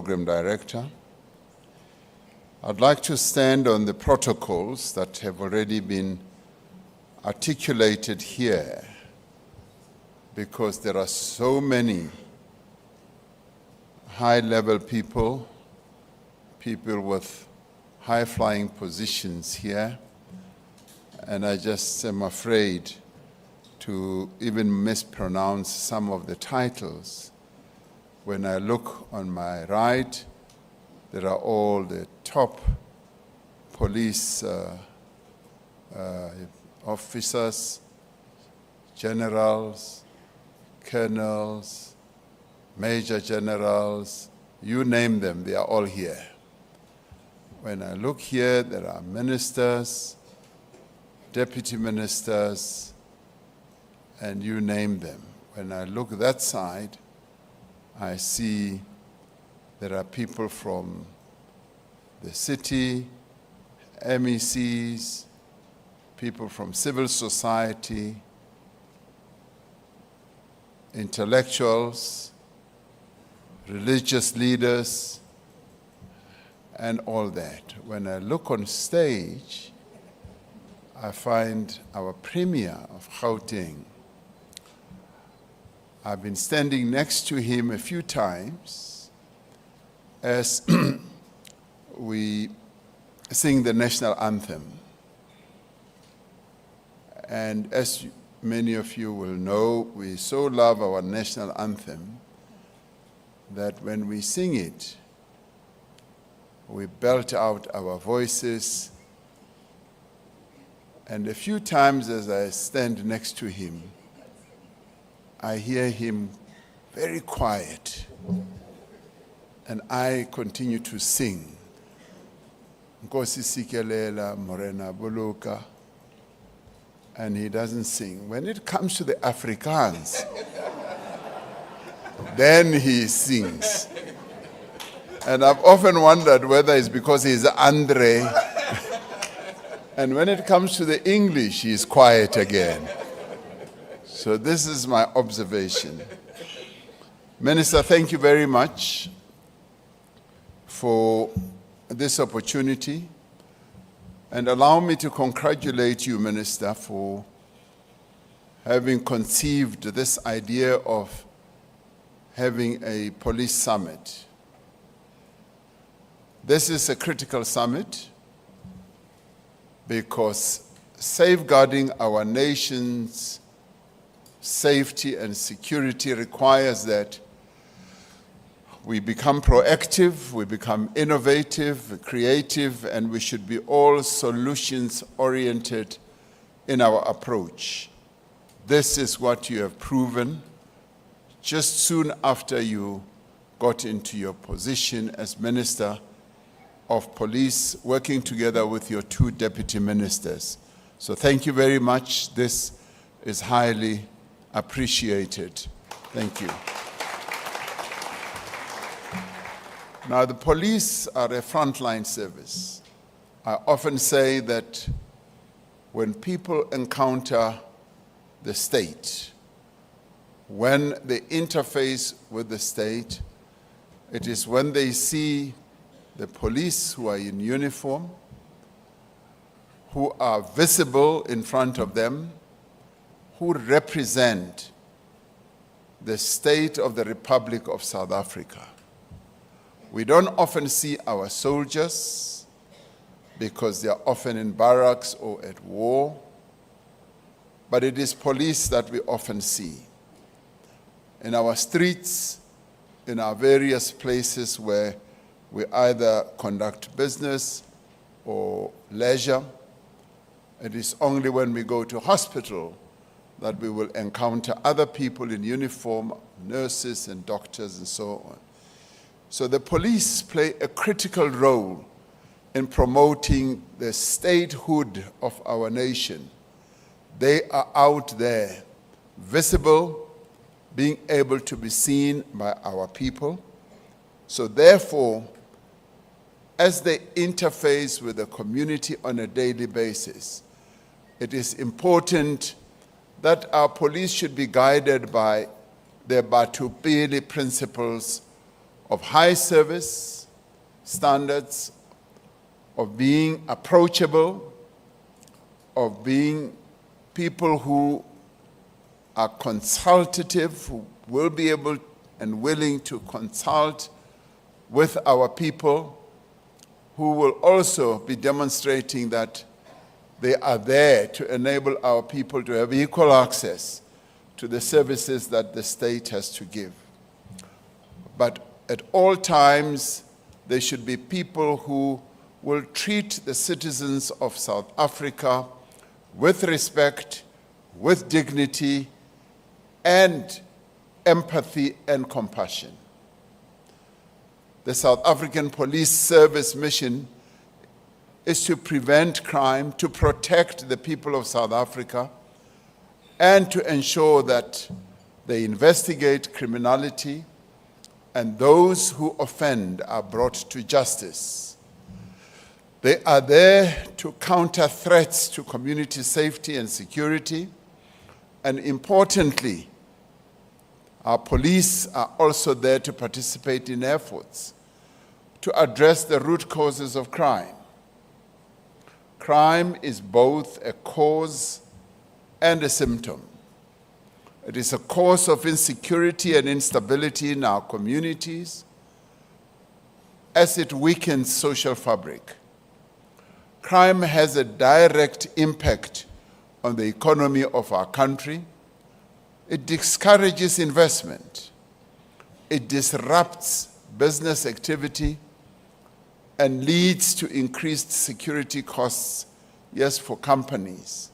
Program Director. I'd like to stand on the protocols that have already been articulated here, because there are so many high-level people with high-flying positions here, and I just am afraid to even mispronounce some of the titles. When I look on my right, there are all the top police officers, generals, colonels, major generals, you name them, they are all here. When I look here, there are ministers, deputy ministers, and you name them. When I look that side, I see there are people from the city, MECs, people from civil society, intellectuals, religious leaders, and all that. When I look on stage, I find our Premier of Gauteng. I've been standing next to him a few times as we sing the national anthem. And as many of you will know, we so love our national anthem that when we sing it, we belt out our voices. And a few times as I stand next to him, I hear him very quiet, and I continue to sing. Nkosi sikelela morena buluka, and he doesn't sing. When it comes to the Afrikaans, then he sings. And I've often wondered whether it's because he's Andre, and when it comes to the English, he's quiet again. So this is my observation. Minister, thank you very much for this opportunity. And allow me to congratulate you, Minister, for having conceived this idea of having a police summit. This is a critical summit because safeguarding our nation's safety and security requires that we become proactive, we become innovative, creative, and we should be all solutions-oriented in our approach. This is what you have proven just soon after you got into your position as Minister of Police, working together with your two deputy ministers. So thank you very much. This is highly appreciated. Thank you. Now, the police are a frontline service. I often say that when people encounter the state, when they interface with the state, it is when they see the police who are in uniform, who are visible in front of them, who represent the state of the Republic of South Africa. We don't often see our soldiers because they are often in barracks or at war, but it is police that we often see. In our streets, in our various places where we either conduct business or leisure, it is only when we go to hospital that we will encounter other people in uniform, nurses and doctors and so on. So the police play a critical role in promoting the statehood of our nation. They are out there, visible, being able to be seen by our people. So therefore, as they interface with the community on a daily basis, it is important that our police should be guided by the Batupili principles of high service standards, of being approachable, of being people who are consultative, who will be able and willing to consult with our people, who will also be demonstrating that they are there to enable our people to have equal access to the services that the state has to give. But at all times, there should be people who will treat the citizens of South Africa with respect, with dignity, and empathy and compassion. The South African Police Service mission is to prevent crime, to protect the people of South Africa, and to ensure that they investigate criminality and those who offend are brought to justice. They are there to counter threats to community safety and security, and importantly, our police are also there to participate in efforts to address the root causes of crime. Crime is both a cause and a symptom. It is a cause of insecurity and instability in our communities as it weakens social fabric. Crime has a direct impact on the economy of our country. It discourages investment. It disrupts business activity and leads to increased security costs, yes, for companies.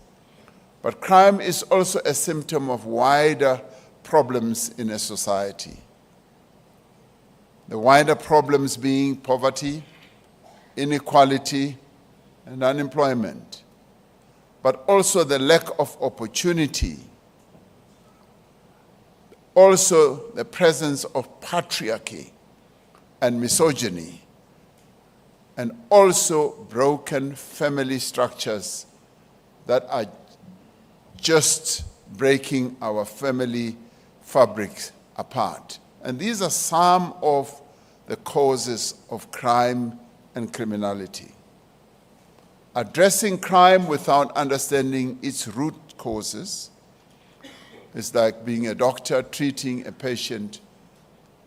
But crime is also a symptom of wider problems in a society. The wider problems being poverty, inequality, and unemployment, but also the lack of opportunity, also the presence of patriarchy and misogyny, and also broken family structures that are just breaking our family fabrics apart. And these are some of the causes of crime and criminality. Addressing crime without understanding its root causes is like being a doctor treating a patient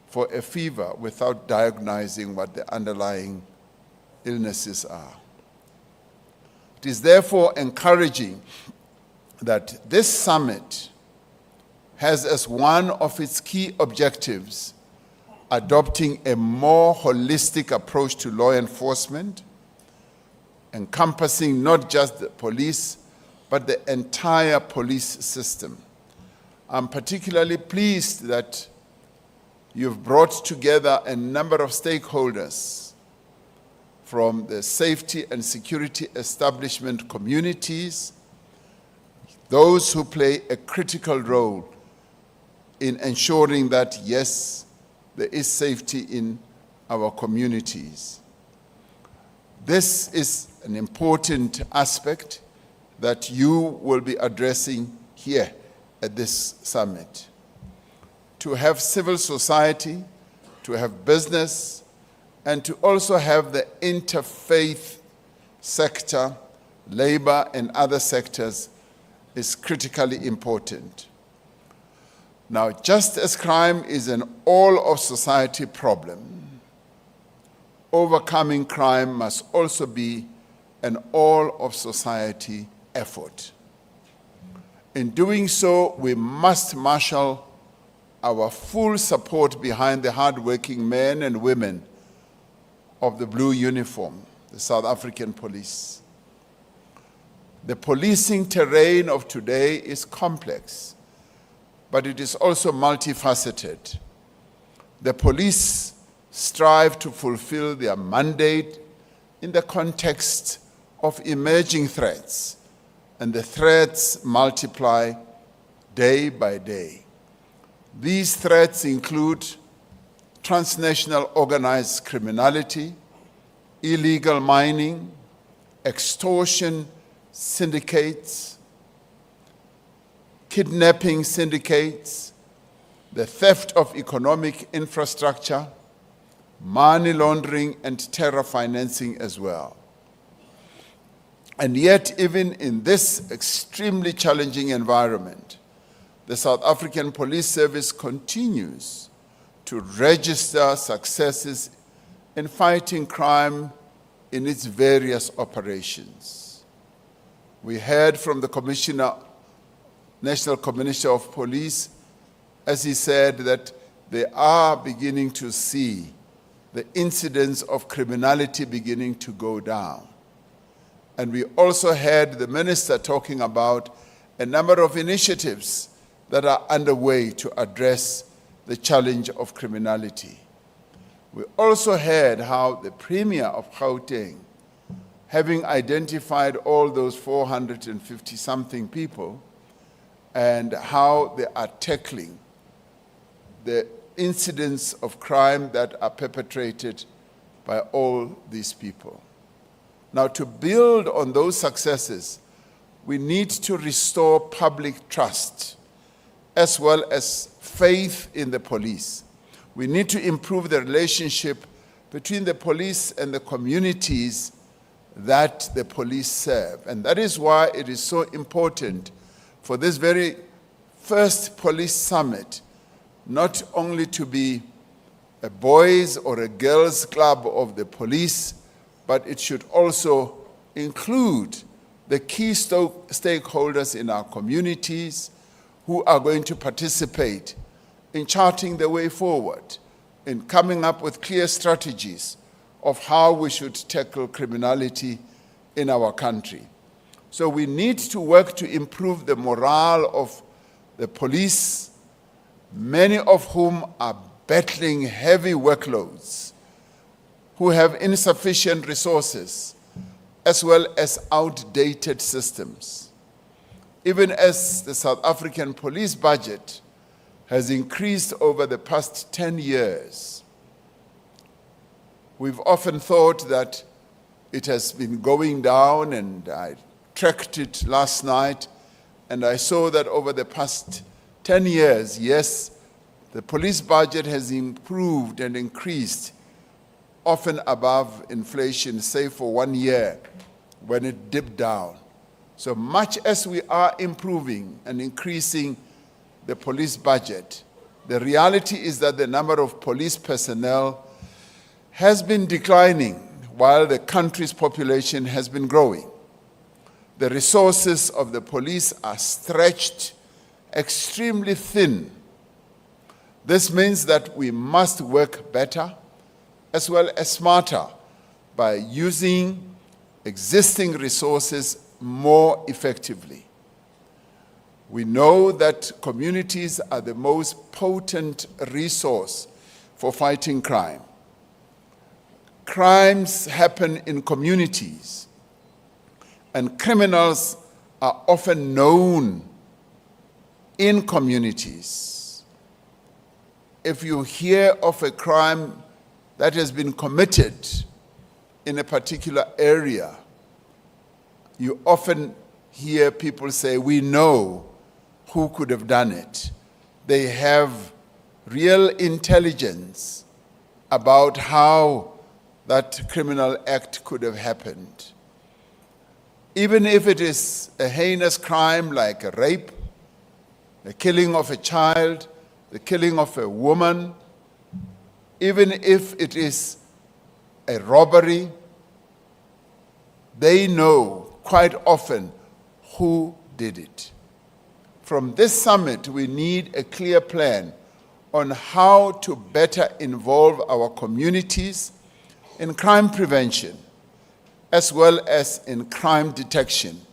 for a fever without diagnosing what the underlying illnesses are. It is therefore encouraging that this summit has as one of its key objectives adopting a more holistic approach to law enforcement, encompassing not just the police, but the entire police system. I'm particularly pleased that you've brought together a number of stakeholders from the safety and security establishment communities, those who play a critical role in ensuring that, yes, there is safety in our communities. This is an important aspect that you will be addressing here at this summit. To have civil society, to have business, and to also have the interfaith sector, labor, and other sectors is critically important. Now, just as crime is an all-of-society problem, overcoming crime must also be an all-of-society effort. In doing so, we must marshal our full support behind the hard-working men and women of the blue uniform, the South African police. The policing terrain of today is complex, but it is also multifaceted. The police strive to fulfill their mandate in the context of emerging threats, and the threats multiply day by day. These threats include transnational organized criminality, illegal mining, extortion syndicates, kidnapping syndicates, the theft of economic infrastructure, money laundering, and terror financing as well. And yet, even in this extremely challenging environment, the South African Police Service continues to register successes in fighting crime in its various operations. We heard from the National Commissioner of Police, as he said, that they are beginning to see the incidence of criminality beginning to go down. And we also heard the minister talking about a number of initiatives that are underway to address the challenge of criminality. We also heard how the Premier of Gauteng, having identified all those 450-something people, and how they are tackling the incidents of crime that are perpetrated by all these people. Now, to build on those successes, we need to restore public trust as well as faith in the police. We need to improve the relationship between the police and the communities that the police serve. And that is why it is so important for this very first police summit not only to be a boys or a girls club of the police, but it should also include the key stakeholders in our communities who are going to participate in charting the way forward, in coming up with clear strategies of how we should tackle criminality in our country. So we need to work to improve the morale of the police, many of whom are battling heavy workloads, who have insufficient resources, as well as outdated systems. Even as the South African police budget has increased over the past 10 years, we've often thought that it has been going down, and I tracked it last night, and I saw that over the past 10 years, yes, the police budget has improved and increased, often above inflation, save for 1 year when it dipped down. So much as we are improving and increasing the police budget, the reality is that the number of police personnel has been declining while the country's population has been growing. The resources of the police are stretched extremely thin. This means that we must work better as well as smarter by using existing resources more effectively. We know that communities are the most potent resource for fighting crime. Crimes happen in communities, and criminals are often known in communities. If you hear of a crime that has been committed in a particular area, you often hear people say, "We know who could have done it." They have real intelligence about how that criminal act could have happened. Even if it is a heinous crime like a rape, the killing of a child, the killing of a woman, even if it is a robbery, they know quite often who did it. From this summit, we need a clear plan on how to better involve our communities in crime prevention, as well as in crime detection,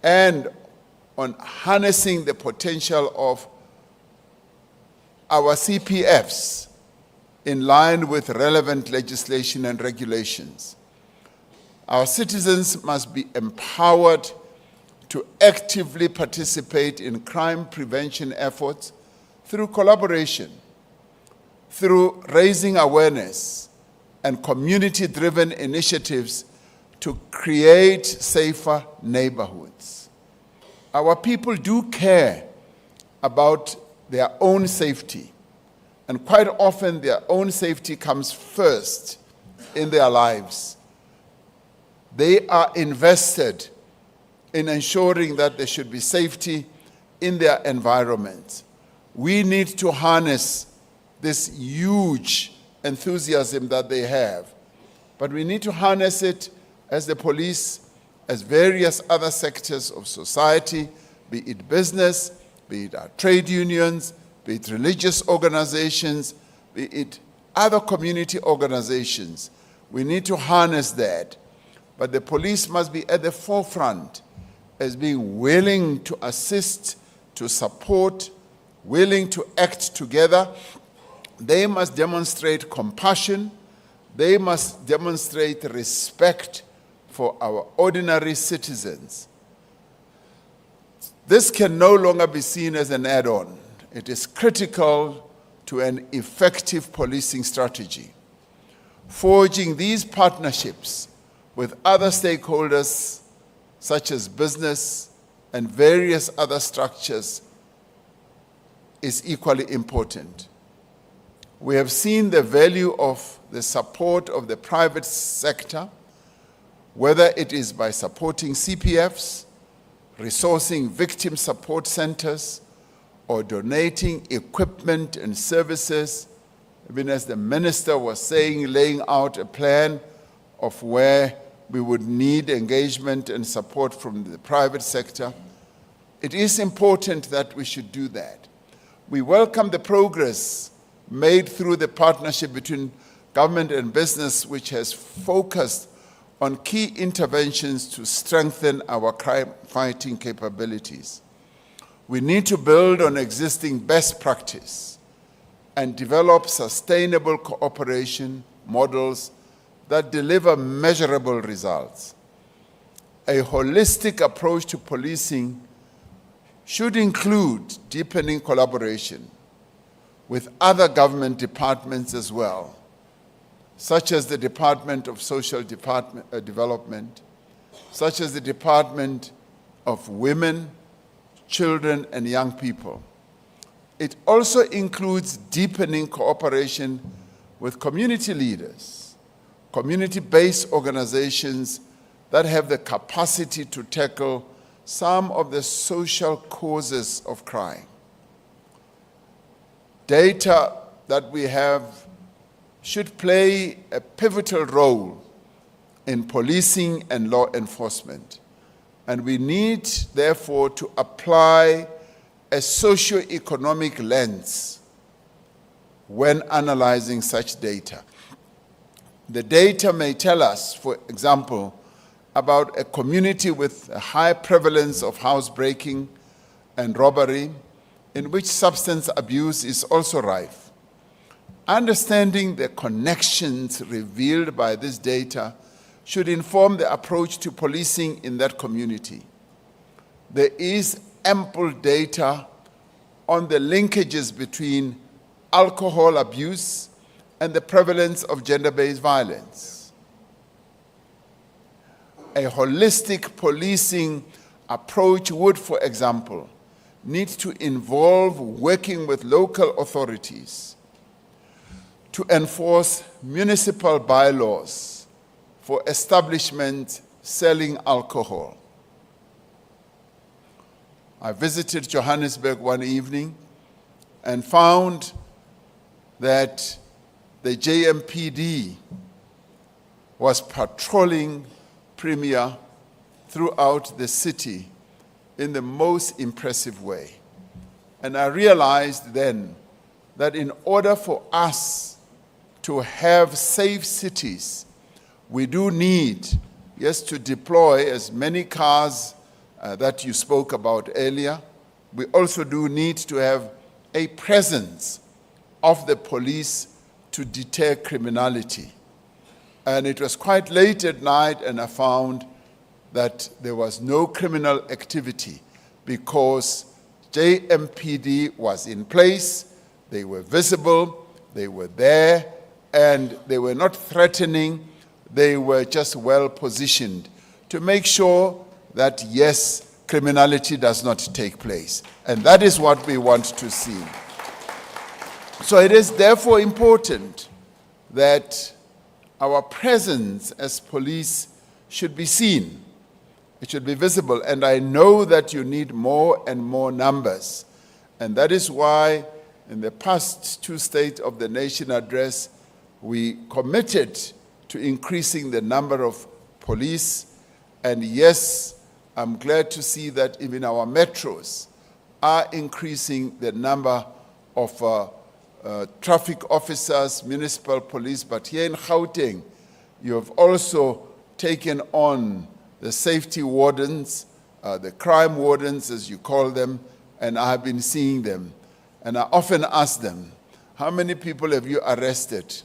and on harnessing the potential of our CPFs in line with relevant legislation and regulations. Our citizens must be empowered to actively participate in crime prevention efforts through collaboration, through raising awareness and community-driven initiatives to create safer neighborhoods. Our people do care about their own safety, And quite often their own safety comes first in their lives. They are invested in ensuring that there should be safety in their environment. We need to harness this huge enthusiasm that they have, but we need to harness it as the police, as various other sectors of society, be it business, be it our trade unions, be it religious organizations, be it other community organizations. We need to harness that. But the police must be at the forefront as being willing to assist, to support, willing to act together. They must demonstrate compassion. They must demonstrate respect for our ordinary citizens. This can no longer be seen as an add-on. It is critical to an effective policing strategy. Forging these partnerships with other stakeholders, such as business and various other structures, is equally important. We have seen the value of the support of the private sector, whether it is by supporting CPFs, resourcing victim support centers, or donating equipment and services. Even as the minister was saying, laying out a plan of where we would need engagement and support from the private sector. It is important that we should do that. We welcome the progress made through the partnership between government and business, which has focused on key interventions to strengthen our crime-fighting capabilities. We need to build on existing best practice and develop sustainable cooperation models that deliver measurable results. A holistic approach to policing should include deepening collaboration with other government departments as well, such as the Department of Social Development, such as the Department of Women, Children, and Young People. It also includes deepening cooperation with community leaders, community-based organizations that have the capacity to tackle some of the social causes of crime. Data that we have should play a pivotal role in policing and law enforcement. And we need, therefore, to apply a socio-economic lens when analyzing such data. The data may tell us, for example, about a community with a high prevalence of housebreaking and robbery, in which substance abuse is also rife. Understanding the connections revealed by this data should inform the approach to policing in that community. There is ample data on the linkages between alcohol abuse and the prevalence of gender-based violence. A holistic policing approach would, for example, need to involve working with local authorities to enforce municipal bylaws for establishments selling alcohol. I visited Johannesburg one evening and found that the JMPD was patrolling Premier throughout the city in the most impressive way. And I realized then that in order for us to have safe cities, we do need, yes, to deploy as many cars that you spoke about earlier. We also do need to have a presence of the police to deter criminality. And it was quite late at night, and I found that there was no criminal activity because JMPD was in place, they were visible, they were there, and they were not threatening, they were just well positioned to make sure that, yes, criminality does not take place. And that is what we want to see. So it is therefore important that our presence as police should be seen. It should be visible. And I know that you need more and more numbers. And that is why in the past two State of the Nation address, we committed to increasing the number of police. And yes, I'm glad to see that even our metros are increasing the number of traffic officers, municipal police. But here in Gauteng, you have also taken on the safety wardens, the crime wardens, as you call them, and I have been seeing them. And I often ask them, how many people have you arrested?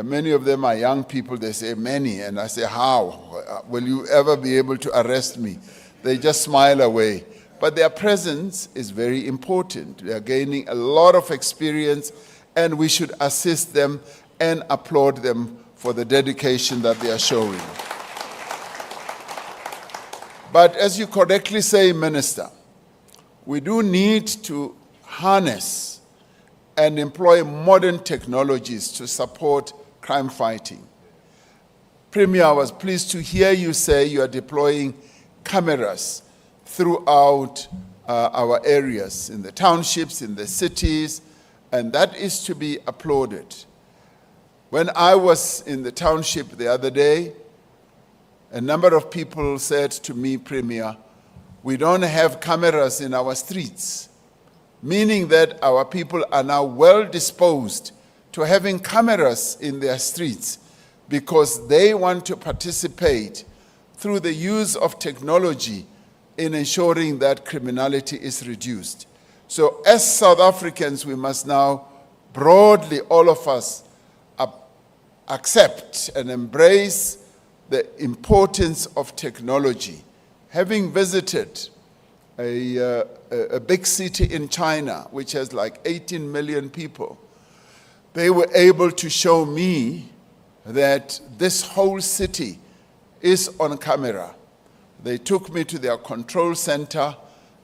Many of them are young people. They say, many. And I say, how? Will you ever be able to arrest me? They just smile away. But their presence is very important. They are gaining a lot of experience, and we should assist them and applaud them for the dedication that they are showing. But as you correctly say, Minister, we do need to harness and employ modern technologies to support crime fighting. Premier, I was pleased to hear you say you are deploying cameras throughout our areas, in the townships, in the cities, and that is to be applauded. When I was in the township the other day, a number of people said to me, Premier, we don't have cameras in our streets, meaning that our people are now well disposed to having cameras in their streets because they want to participate through the use of technology in ensuring that criminality is reduced. So as South Africans, we must now broadly, all of us, accept and embrace the importance of technology. Having visited a big city in China, which has like 18 million people, they were able to show me that this whole city is on camera. They took me to their control center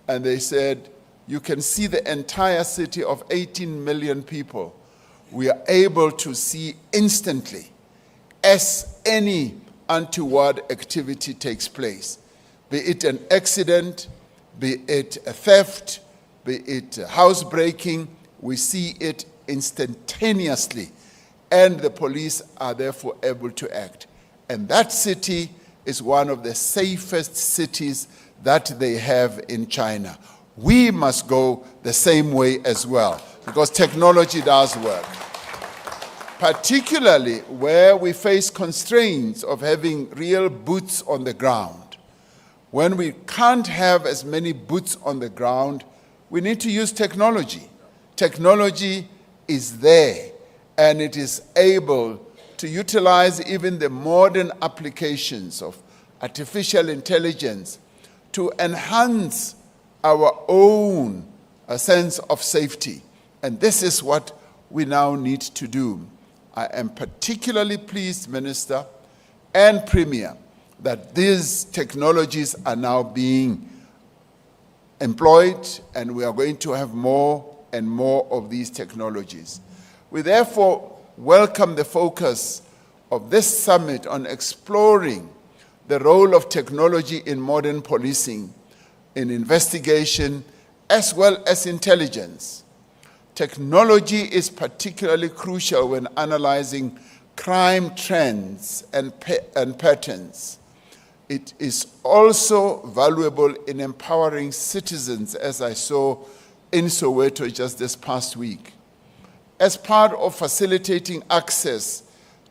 and they said, you can see the entire city of 18 million people. We are able to see instantly as any untoward activity takes place, be it an accident, be it a theft, be it a housebreaking, we see it instantaneously, and the police are therefore able to act. And that city is one of the safest cities that they have in China. We must go the same way as well, because technology does work. Particularly where we face constraints of having real boots on the ground. When we can't have as many boots on the ground, we need to use technology. Technology is there, and it is able to utilize even the modern applications of artificial intelligence to enhance our own sense of safety. And this is what we now need to do. I am particularly pleased, Minister and Premier, that these technologies are now being employed, and we are going to have more and more of these technologies. We therefore welcome the focus of this summit on exploring the role of technology in modern policing, in investigation, as well as intelligence. Technology is particularly crucial when analyzing crime trends and patterns. It is also valuable in empowering citizens, as I saw in Soweto just this past week. As part of facilitating access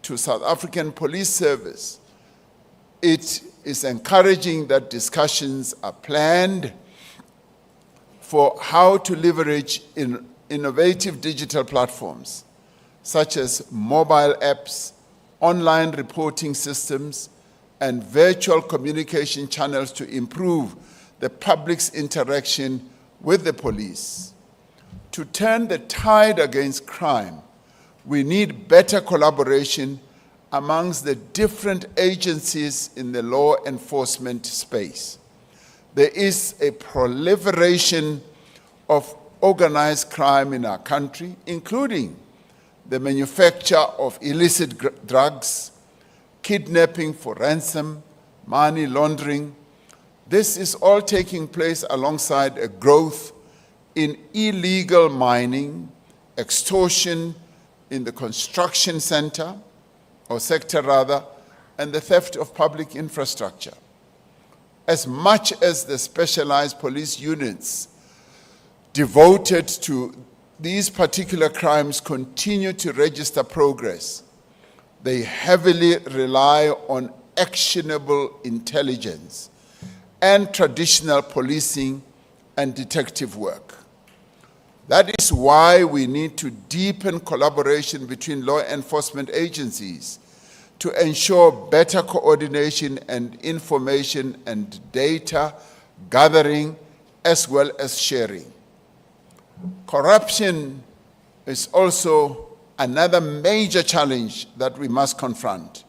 to South African police service, it is encouraging that discussions are planned for how to leverage innovative digital platforms, such as mobile apps, online reporting systems, and virtual communication channels to improve the public's interaction with the police. To turn the tide against crime, we need better collaboration amongst the different agencies in the law enforcement space. There is a proliferation of organized crime in our country, including the manufacture of illicit drugs, kidnapping for ransom, money laundering. This is all taking place alongside a growth in illegal mining, extortion in the construction sector, and the theft of public infrastructure. As much as the specialized police units devoted to these particular crimes continue to register progress, they heavily rely on actionable intelligence and traditional policing and detective work. That is why we need to deepen collaboration between law enforcement agencies to ensure better coordination and information and data gathering as well as sharing. Corruption is also another major challenge that we must confront.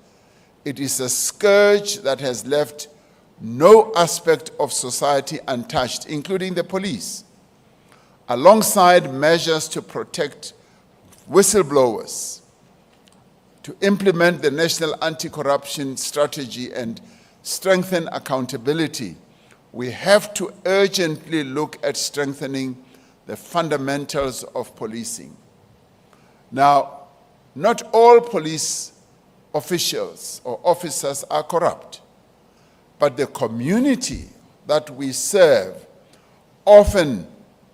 It is a scourge that has left no aspect of society untouched, including the police. Alongside measures to protect whistleblowers, to implement the National Anti-Corruption Strategy and strengthen accountability, we have to urgently look at strengthening the fundamentals of policing. Now, not all police officials or officers are corrupt, but the community that we serve often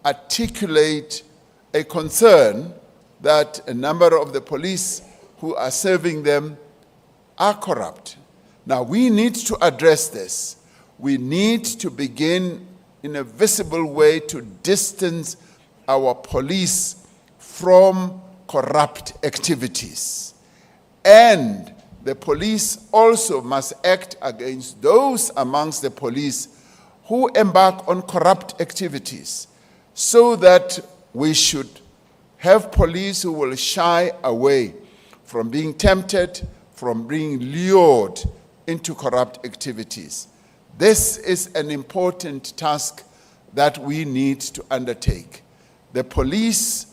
articulate a concern that a number of the police who are serving them are corrupt. Now, we need to address this. We need to begin in a visible way to distance our police from corrupt activities. And the police also must act against those amongst the police who embark on corrupt activities, so that we should have police who will shy away from being tempted, from being lured into corrupt activities. This is an important task that we need to undertake. The police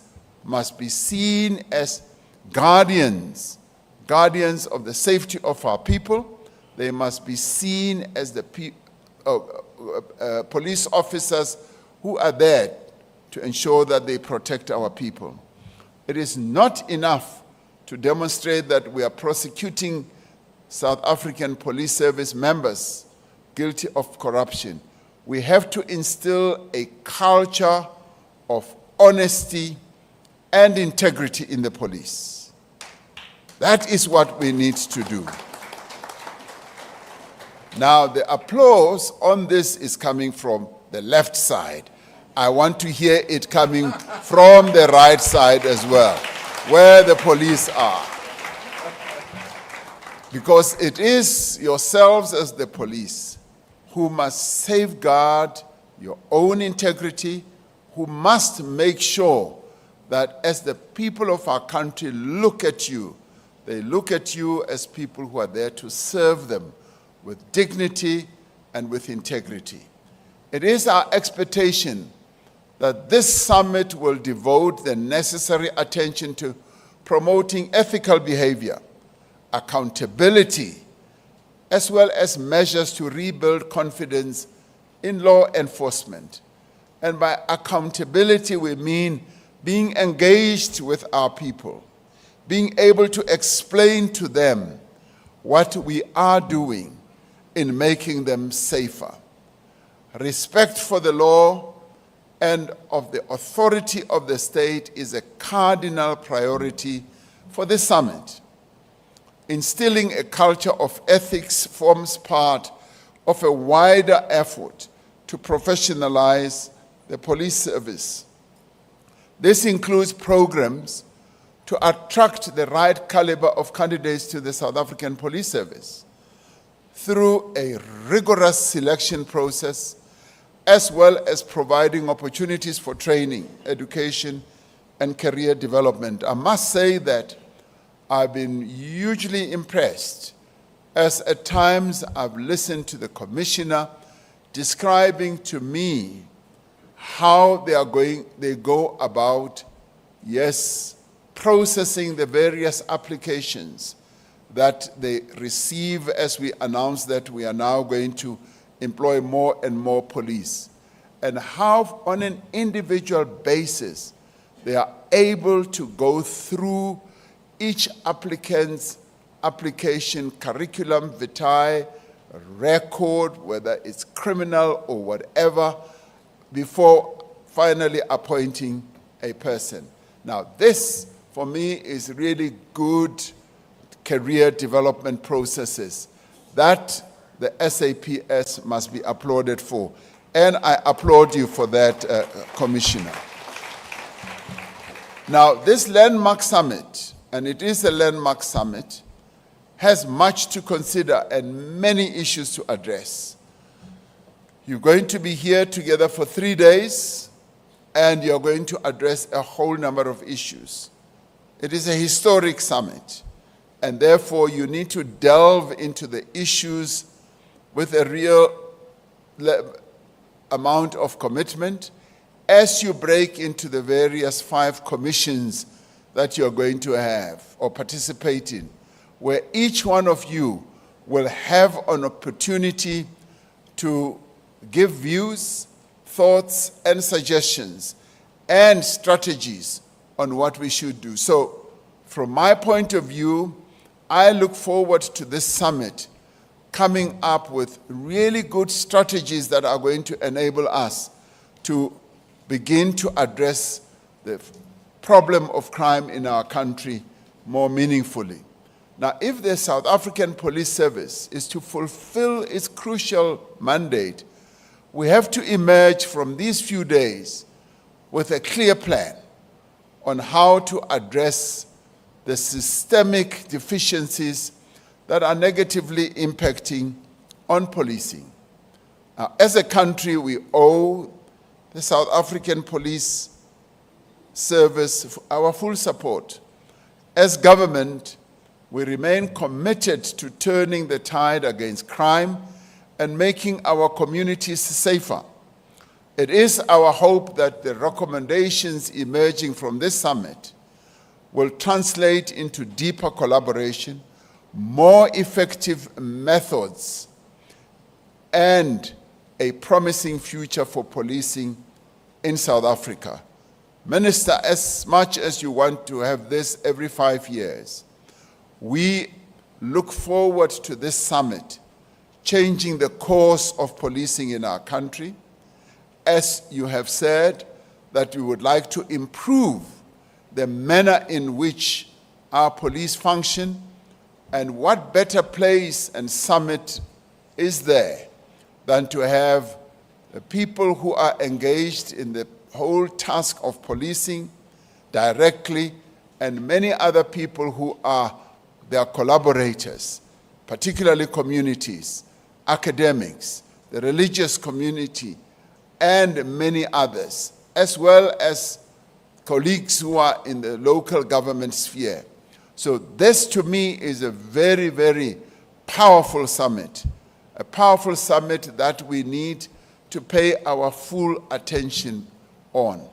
must be seen as guardians of the safety of our people. They must be seen as the police officers who are there to ensure that they protect our people. It is not enough to demonstrate that we are prosecuting South African Police Service members guilty of corruption. We have to instill a culture of honesty and integrity in the police. That is what we need to do. Now, the applause on this is coming from the left side. I want to hear it coming from the right side as well, where the police are. Because it is yourselves as the police who must safeguard your own integrity, who must make sure that as the people of our country look at you, they look at you as people who are there to serve them with dignity and with integrity. It is our expectation that this summit will devote the necessary attention to promoting ethical behavior, accountability, as well as measures to rebuild confidence in law enforcement. And by accountability, we mean being engaged with our people, being able to explain to them what we are doing in making them safer. Respect for the law and of the authority of the state is a cardinal priority for this summit. Instilling a culture of ethics forms part of a wider effort to professionalize the police service. This includes programs to attract the right caliber of candidates to the South African Police Service through a rigorous selection process, as well as providing opportunities for training, education, and career development. I must say that I've been hugely impressed as at times I've listened to the commissioner describing to me how they go about, yes, processing the various applications that they receive as we announce that we are now going to employ more and more police, and how on an individual basis they are able to go through each applicant's application, curriculum vitae, record, whether it's criminal or whatever, before finally appointing a person. Now this, for me, is really good career development processes that the SAPS must be applauded for. And I applaud you for that, Commissioner. Now, this landmark summit, and it is a landmark summit, has much to consider and many issues to address. You're going to be here together for 3 days, and you're going to address a whole number of issues. It is a historic summit, and therefore you need to delve into the issues with a real amount of commitment as you break into the various 5 commissions that you're going to have or participate in, where each one of you will have an opportunity to give views, thoughts, and suggestions and strategies on what we should do. So, from my point of view, I look forward to this summit coming up with really good strategies that are going to enable us to begin to address the problem of crime in our country more meaningfully. Now, if the South African Police Service is to fulfill its crucial mandate, we have to emerge from these few days with a clear plan on how to address the systemic deficiencies that are negatively impacting on policing. Now, as a country, we owe the South African Police Service our full support. As government, we remain committed to turning the tide against crime and making our communities safer. It is our hope that the recommendations emerging from this summit will translate into deeper collaboration, more effective methods, and a promising future for policing in South Africa. Minister, as much as you want to have this every 5 years, we look forward to this summit changing the course of policing in our country. As you have said, that we would like to improve the manner in which our police function, and what better place and summit is there than to have the people who are engaged in the whole task of policing directly, and many other people who are their collaborators, particularly communities, academics, the religious community, and many others, as well as colleagues who are in the local government sphere. So this, to me, is a very, very powerful summit, a powerful summit that we need to pay our full attention on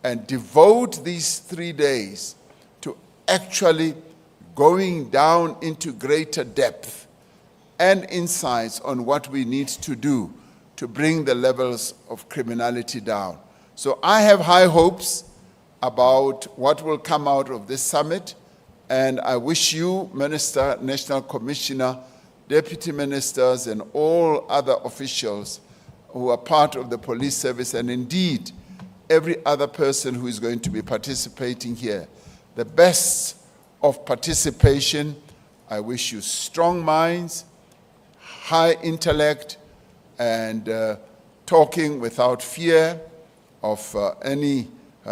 and devote these 3 days to actually going down into greater depth and insights on what we need to do to bring the levels of criminality down. So I have high hopes about what will come out of this summit, and I wish you, Minister, National Commissioner, Deputy Ministers, and all other officials who are part of the police service, and indeed every other person who is going to be participating here, the best of participation. I wish you strong minds, high intellect, and talking without fear of any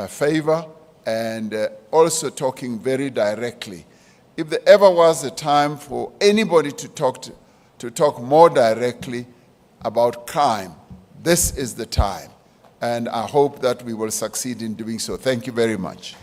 favor, and also talking very directly. If there ever was a time for anybody to talk more directly about crime, this is the time. And I hope that we will succeed in doing so. Thank you very much.